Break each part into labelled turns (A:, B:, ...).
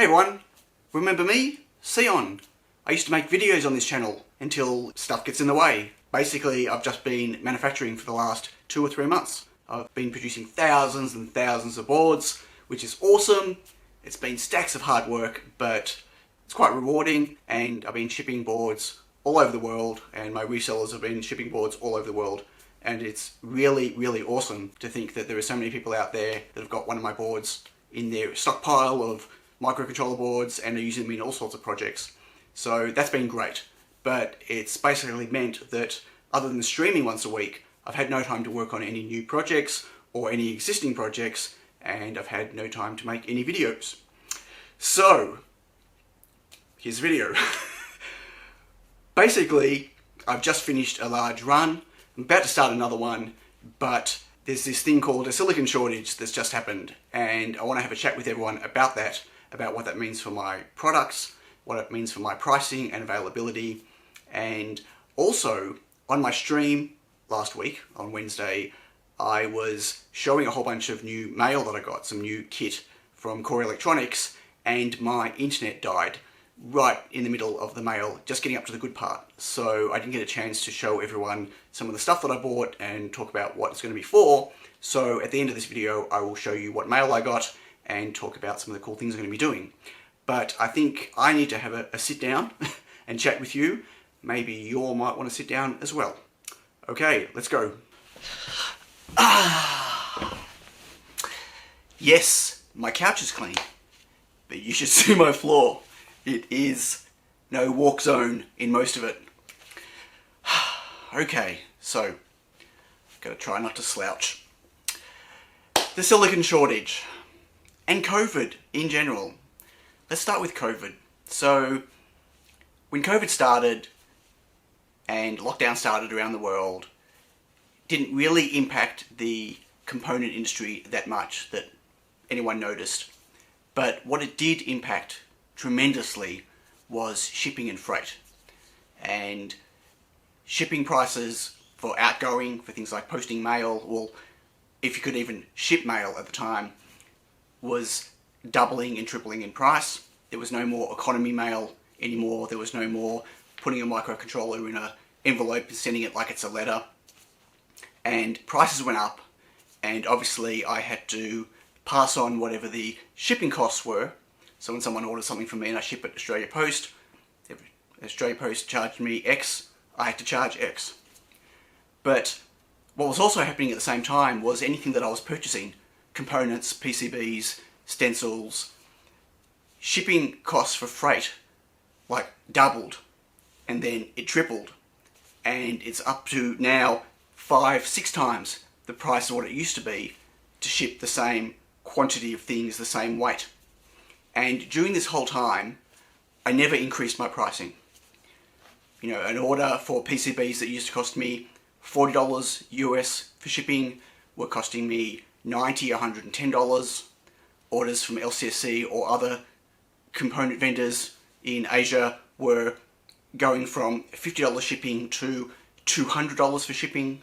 A: everyone, remember me? Sion. I used to make videos on this channel until stuff gets in the way. Basically, I've just been manufacturing for the last 2 or 3 months. I've been producing thousands and thousands of boards, which is awesome. It's been stacks of hard work, but it's quite rewarding, and I've been shipping boards all over the world, and my resellers have been shipping boards all over the world. And it's really, really awesome to think that there are so many people out there that have got one of my boards in their stockpile of microcontroller boards and are using them in all sorts of projects. So that's been great. But it's basically meant that other than streaming once a week, I've had no time to work on any new projects or any existing projects, and I've had no time to make any videos. So, here's the video. Basically, I've just finished a large run. I'm about to start another one, but there's this thing called a silicon shortage that's just happened, and I want to have a chat with everyone about that, about what that means for my products, what it means for my pricing and availability. And also, on my stream last week, on Wednesday, I was showing a whole bunch of new mail that I got, some new kit from Core Electronics, and my internet died right in the middle of the mail, just getting up to the good part. So I didn't get a chance to show everyone some of the stuff that I bought and talk about what it's going to be for. So at the end of this video, I will show you what mail I got and talk about some of the cool things I'm going to be doing. But I think I need to have a sit down and chat with you. Maybe you all might want to sit down as well. Okay, let's go. Yes, my couch is clean, but you should see my floor. It is no walk zone in most of it. Okay, so gotta try not to slouch. The silicon shortage and COVID in general. Let's start with COVID. So when COVID started and lockdown started around the world, it didn't really impact the component industry that much that anyone noticed. But what it did impact tremendously was shipping and freight. And shipping prices for outgoing, for things like posting mail, well, if you could even ship mail at the time, was doubling and tripling in price. There was no more economy mail anymore. There was no more putting a microcontroller in an envelope and sending it like it's a letter. And prices went up, and obviously I had to pass on whatever the shipping costs were. So when someone orders something from me and I ship it to Australia Post, if Australia Post charged me X, I had to charge X. But what was also happening at the same time was anything that I was purchasing, components, PCBs, stencils, shipping costs for freight, like doubled, and then it tripled. And it's up to now 5-6 times the price of what it used to be to ship the same quantity of things, the same weight. And during this whole time, I never increased my pricing. You know, an order for PCBs that used to cost me $40 US for shipping were costing me $90, $110. Orders from LCSC or other component vendors in Asia were going from $50 shipping to $200 for shipping.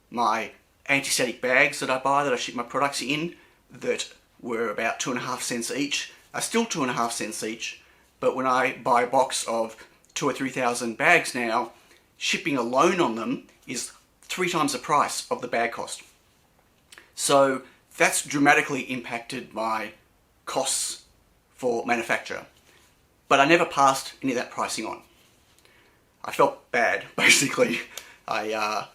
A: My anti-static bags that I buy, that I ship my products in, that were about 2.5 cents each, are still 2.5 cents each, but when I buy a box of 2,000 or 3,000 bags now, shipping alone on them is 3 times the price of the bag cost. So that's dramatically impacted my costs for manufacture, but I never passed any of that pricing on. I felt bad, basically. I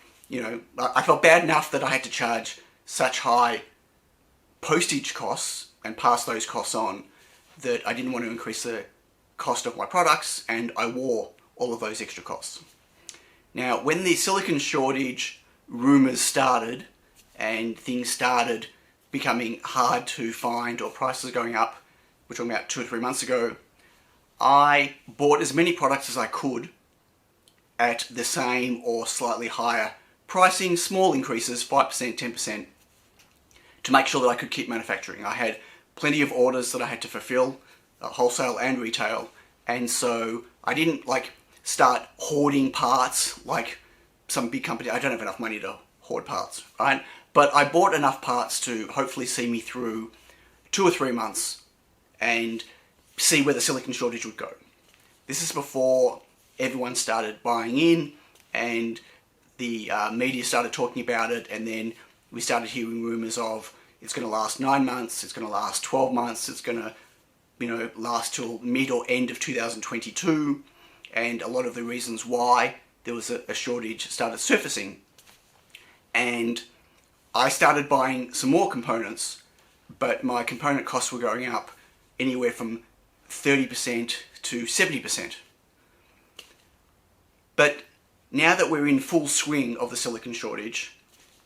A: felt bad enough that I had to charge such high postage costs and pass those costs on, that I didn't want to increase the cost of my products, and I wore all of those extra costs. Now, when the silicon shortage rumours started and things started becoming hard to find or prices going up, which was about 2 or 3 months ago, I bought as many products as I could at the same or slightly higher pricing, small increases, 5%, 10%, to make sure that I could keep manufacturing. I had plenty of orders that I had to fulfill, wholesale and retail, and so I didn't start hoarding parts like some big company. I don't have enough money to hoard parts, right? But I bought enough parts to hopefully see me through 2 or 3 months, and see where the silicon shortage would go. This is before everyone started buying in and the media started talking about it, and then we started hearing rumours of it's going to last 9 months, it's going to last 12 months, it's going to last till mid or end of 2022, and a lot of the reasons why there was a shortage started surfacing. And I started buying some more components, but my component costs were going up anywhere from 30% to 70%. But now that we're in full swing of the silicon shortage,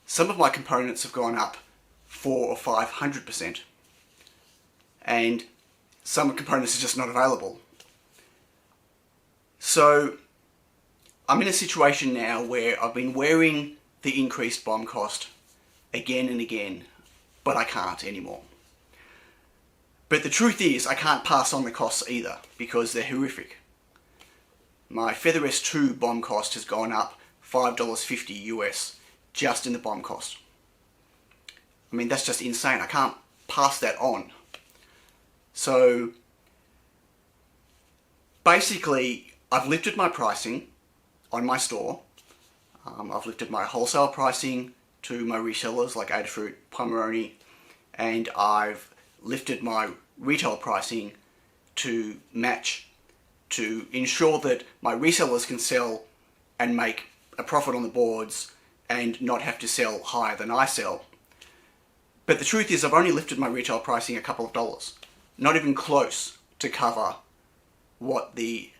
A: some of my components have gone up 400 or 500%. And some components are just not available. So I'm in a situation now where I've been wearing the increased BOM cost again and again, but I can't anymore. But the truth is, I can't pass on the costs either, because they're horrific. My Feather S2 BOM cost has gone up $5.50 US just in the BOM cost. I mean, that's just insane. I can't pass that on. So basically, I've lifted my pricing on my store. I've lifted my wholesale pricing to my resellers like Adafruit, Pomeroni, and I've lifted my retail pricing to match, to ensure that my resellers can sell and make a profit on the boards and not have to sell higher than I sell. But the truth is, I've only lifted my retail pricing a couple of dollars, not even close to cover what the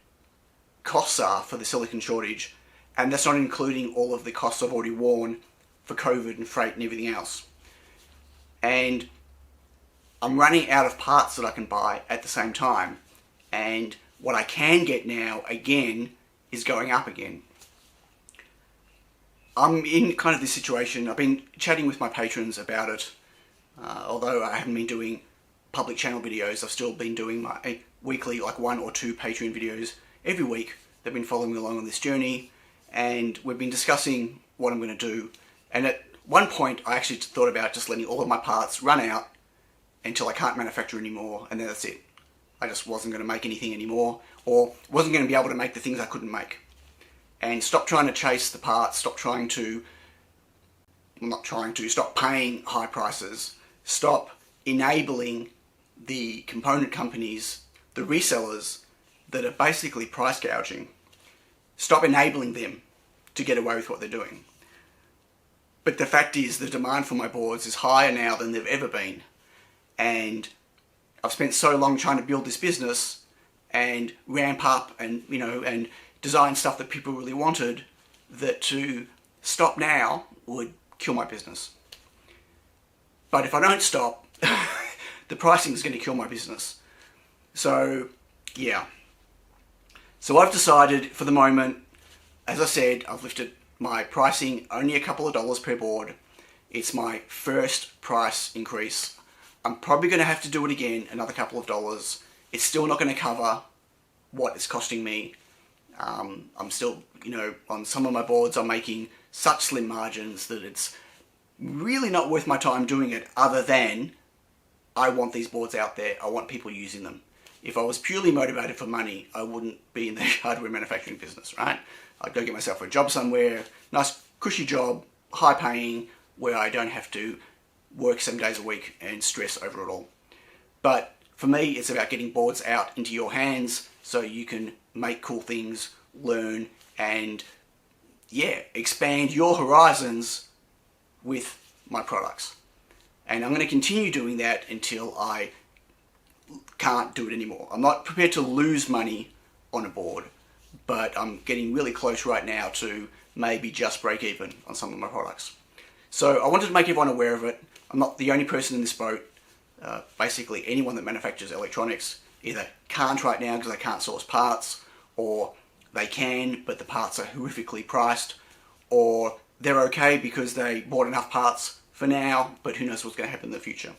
A: costs are for the silicon shortage, and that's not including all of the costs I've already worn for COVID and freight and everything else. And I'm running out of parts that I can buy at the same time, and what I can get now again is going up again. I'm in kind of this situation. I've been chatting with my patrons about it. Although I haven't been doing public channel videos, I've still been doing my weekly, like 1 or 2 Patreon videos every week. They've been following me along on this journey, and we've been discussing what I'm going to do. And at one point, I actually thought about just letting all of my parts run out until I can't manufacture anymore, and then that's it. I just wasn't going to make anything anymore, or wasn't going to be able to make the things I couldn't make. And stop trying to chase the parts, stop paying high prices, stop enabling the component companies, the resellers that are basically price gouging. Stop enabling them to get away with what they're doing. But the fact is, the demand for my boards is higher now than they've ever been. And I've spent so long trying to build this business and ramp up and, and design stuff that people really wanted, that to stop now would kill my business. But if I don't stop, the pricing is going to kill my business. So, yeah. So I've decided for the moment, as I said, I've lifted my pricing only a couple of dollars per board. It's my first price increase. I'm probably going to have to do it again, another couple of dollars. It's still not going to cover what it's costing me. I'm still, on some of my boards, I'm making such slim margins that it's really not worth my time doing it, other than I want these boards out there. I want people using them. If I was purely motivated for money, I wouldn't be in the hardware manufacturing business, right? I'd go get myself a job somewhere, nice cushy job, high paying, where I don't have to work 7 days a week and stress over it all. But for me, it's about getting boards out into your hands so you can make cool things, learn, and expand your horizons with my products. And I'm going to continue doing that until I can't do it anymore. I'm not prepared to lose money on a board, but I'm getting really close right now to maybe just break even on some of my products. So I wanted to make everyone aware of it. I'm not the only person in this boat. Basically anyone that manufactures electronics either can't right now because they can't source parts, or they can but the parts are horrifically priced, or they're okay because they bought enough parts for now, but who knows what's going to happen in the future.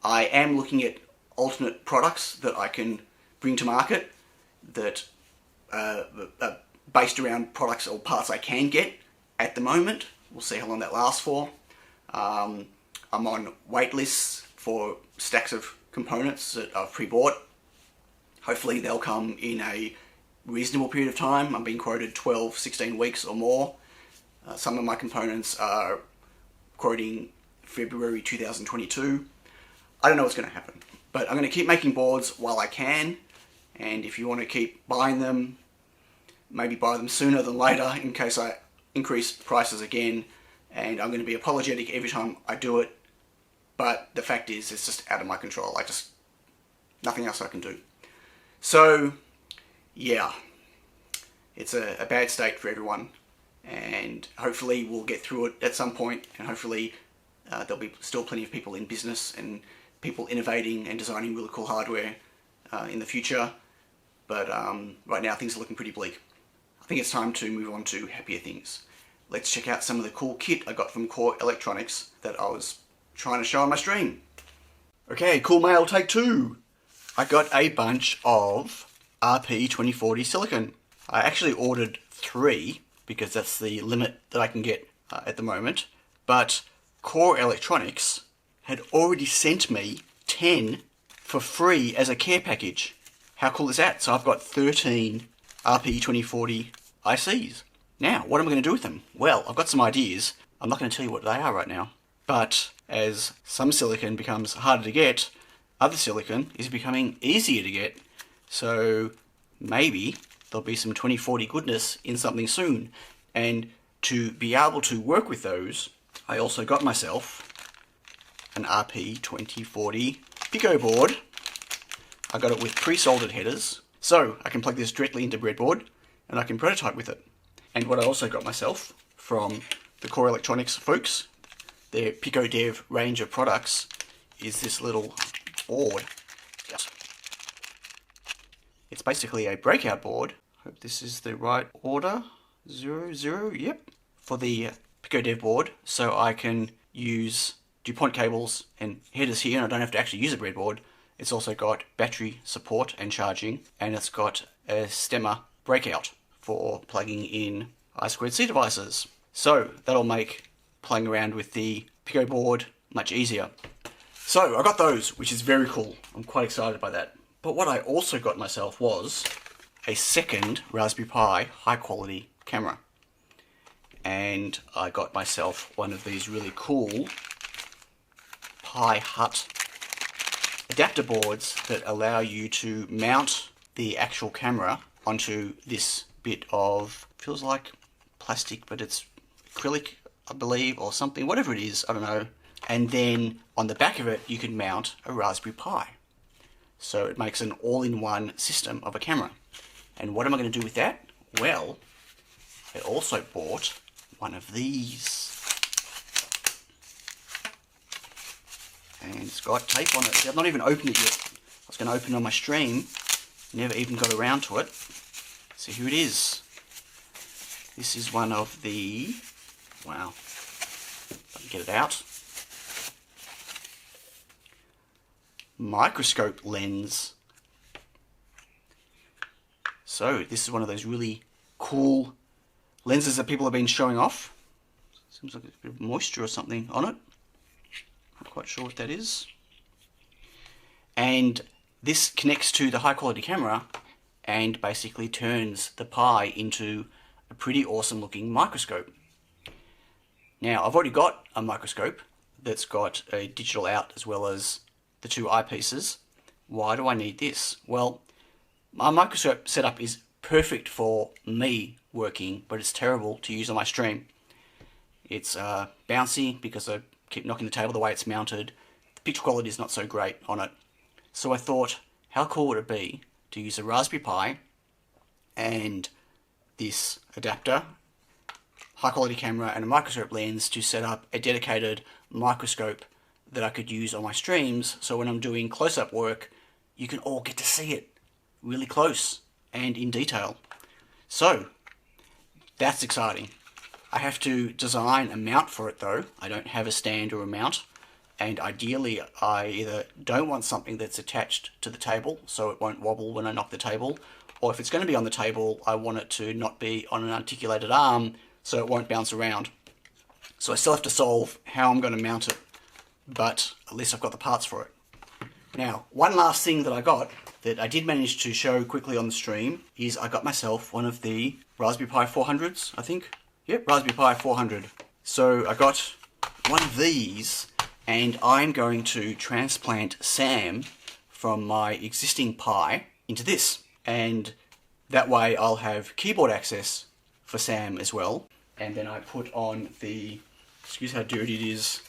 A: I am looking at alternate products that I can bring to market that are based around products or parts I can get at the moment. We'll see how long that lasts for. I'm on wait lists for stacks of components that I've pre-bought Hopefully they'll come in a reasonable period of time. I'm being quoted 12, 16 weeks or more. Some of my components are quoting February 2022. I don't know what's going to happen, but I'm going to keep making boards while I can, and if you want to keep buying them, maybe buy them sooner than later in case I increase prices again, and I'm going to be apologetic every time I do it, but the fact is it's just out of my control. Nothing else I can do. So yeah, it's a bad state for everyone, and hopefully we'll get through it at some point, and hopefully there'll be still plenty of people in business and people innovating and designing really cool hardware in the future. But right now things are looking pretty bleak. I think it's time to move on to happier things. Let's check out some of the cool kit I got from Core Electronics that I was trying to show on my stream. Okay, cool mail take 2. I got a bunch of RP2040 silicon. I actually ordered 3 because that's the limit that I can get at the moment, but Core Electronics had already sent me 10 for free as a care package. How cool is that? So I've got 13 RP2040 ICs. Now, what am I going to do with them? Well, I've got some ideas. I'm not going to tell you what they are right now. But as some silicon becomes harder to get, other silicon is becoming easier to get. So maybe there'll be some 2040 goodness in something soon. And to be able to work with those, I also got myself an RP2040 Pico board. I got it with pre-soldered headers, so I can plug this directly into breadboard and I can prototype with it. And what I also got myself from the Core Electronics folks, their Pico Dev range of products, is this little board. It's basically a breakout board. Hope this is the right order. 00, yep. For the Pico Dev board, so I can use DuPont cables and headers here, and I don't have to actually use a breadboard. It's also got battery support and charging, and it's got a stemmer breakout for plugging in I2C devices. So that'll make playing around with the Pico board much easier. So I got those, which is very cool. I'm quite excited by that. But what I also got myself was a second Raspberry Pi high quality camera. And I got myself one of these really cool Pi Hut adapter boards that allow you to mount the actual camera onto this bit of, feels like plastic, but it's acrylic, I believe, or something, whatever it is, I don't know. And then on the back of it, you can mount a Raspberry Pi. So it makes an all-in-one system of a camera. And what am I going to do with that? Well, I also bought one of these. And it's got tape on it. I've not even opened it yet. I was going to open it on my stream. Never even got around to it. So here it is. This is one of the... Wow. Let me get it out. Microscope lens. So this is one of those really cool lenses that people have been showing off. Seems like a bit of moisture or something on it. Not quite sure what that is. And this connects to the high quality camera and basically turns the Pi into a pretty awesome looking microscope. Now I've already got a microscope that's got a digital out as well as the two eyepieces. Why do I need this? Well, my microscope setup is perfect for me working, but it's terrible to use on my stream. It's bouncy because I keep knocking the table the way it's mounted. The picture quality is not so great on it. So I thought, how cool would it be to use a Raspberry Pi and this adapter, high quality camera and a microscope lens to set up a dedicated microscope that I could use on my streams, so when I'm doing close-up work, you can all get to see it really close and in detail. So, that's exciting. I have to design a mount for it though. I don't have a stand or a mount, and ideally I either don't want something that's attached to the table so it won't wobble when I knock the table, or if it's going to be on the table, I want it to not be on an articulated arm so it won't bounce around. So I still have to solve how I'm going to mount it, but at least I've got the parts for it. Now, one last thing that I got that I did manage to show quickly on the stream is I got myself one of the Raspberry Pi 400s, I think. Yep, Raspberry Pi 400. So I got one of these, and I'm going to transplant Sam from my existing Pi into this. And that way I'll have keyboard access for Sam as well. And then I put on the, excuse how dirty it is,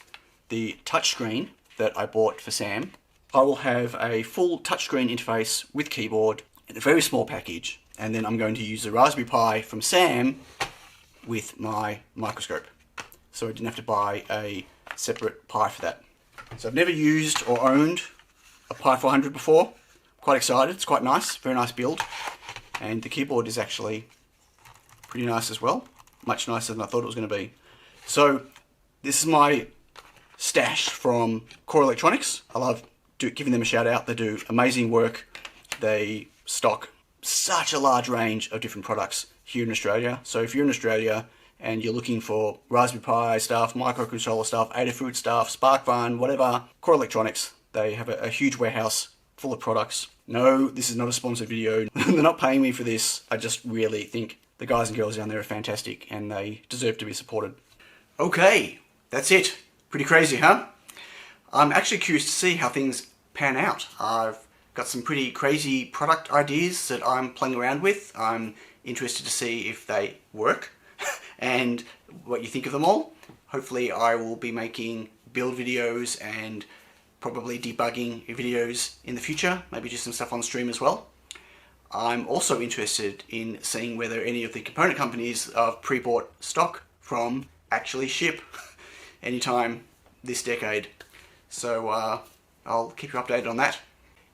A: the touchscreen that I bought for Sam. I will have a full touchscreen interface with keyboard in a very small package. And then I'm going to use the Raspberry Pi from Sam with my microscope. So I didn't have to buy a separate Pi for that. So I've never used or owned a Pi 400 before. Quite excited, it's quite nice, very nice build. And the keyboard is actually pretty nice as well. Much nicer than I thought it was going to be. So this is my stash from Core Electronics. I love giving them a shout out. They do amazing work. They stock such a large range of different products here in Australia. So if you're in Australia and you're looking for Raspberry Pi stuff, microcontroller stuff, Adafruit stuff, SparkFun, whatever, Core Electronics, they have a huge warehouse full of products. No, this is not a sponsored video. They're not paying me for this. I just really think the guys and girls down there are fantastic and they deserve to be supported. Okay, that's it. Pretty crazy, huh? I'm actually curious to see how things pan out. I've got some pretty crazy product ideas that I'm playing around with. I'm interested to see if they work and what you think of them all. Hopefully I will be making build videos and probably debugging videos in the future, maybe just some stuff on stream as well. I'm also interested in seeing whether any of the component companies I've pre-bought stock from actually ship anytime this decade. So I'll keep you updated on that.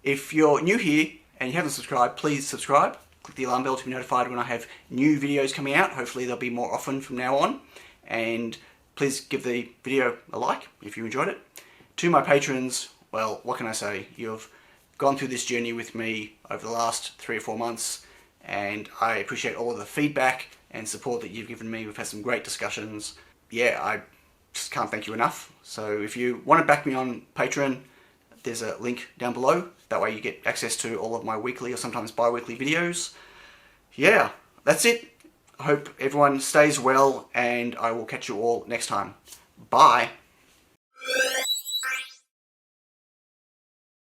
A: If you're new here and you haven't subscribed, please subscribe. Click the alarm bell to be notified when I have new videos coming out. Hopefully they'll be more often from now on. And please give the video a like if you enjoyed it. To my patrons, well, what can I say? You've gone through this journey with me over the last 3 or 4 months, and I appreciate all of the feedback and support that you've given me. We've had some great discussions. Yeah, I just can't thank you enough. So if you want to back me on Patreon, there's a link down below. That way you get access to all of my weekly or sometimes bi-weekly videos. Yeah, that's it. I hope everyone stays well, and I will catch you all next time. Bye.